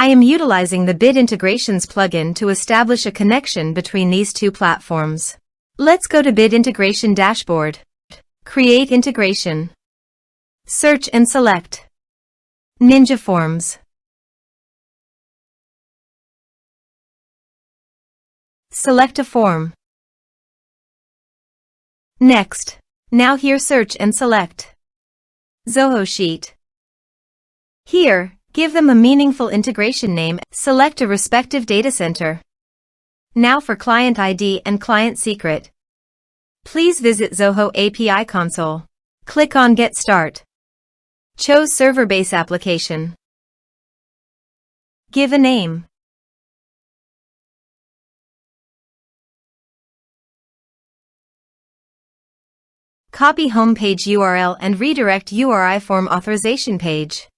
I am utilizing the Bit Integrations plugin to establish a connection between these two platforms. Let's go to Bit Integration Dashboard. Create Integration. Search and select Ninja Forms. Select a form. Next. Now here search and select Zoho Sheet. Here, give them a meaningful integration name. Select a respective data center. Now for client ID and client secret. Please visit Zoho API console. Click on Get Start. Choose Server Base Application. Give a name. Copy homepage URL and redirect URI form authorization page.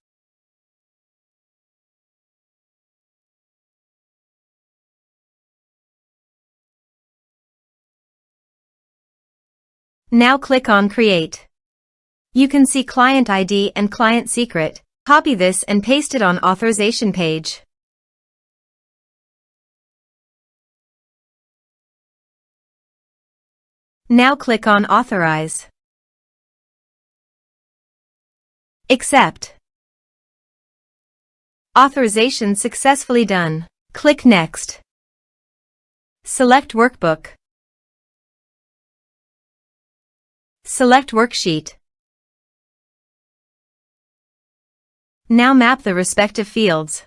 Now click on Create. You can see client ID and client secret. Copy this and paste it on authorization page. Now click on Authorize. Accept. Authorization successfully done. Click Next. Select Workbook. Select Worksheet. Now map the respective fields.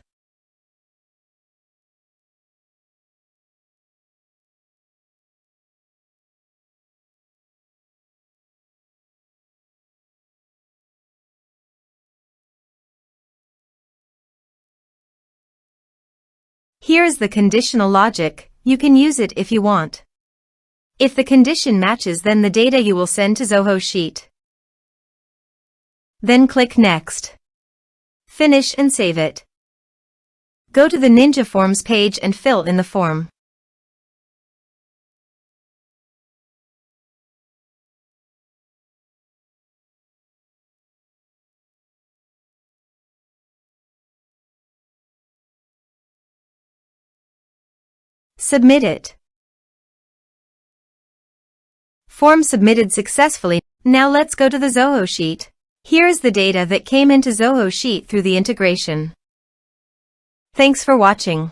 Here is the conditional logic. You can use it if you want. If the condition matches, then the data you will send to Zoho Sheet. Then click Next. Finish and save it. Go to the Ninja Forms page and fill in the form. Submit it. Form submitted successfully. Now let's go to the Zoho Sheet. Here is the data that came into Zoho Sheet through the integration. Thanks for watching.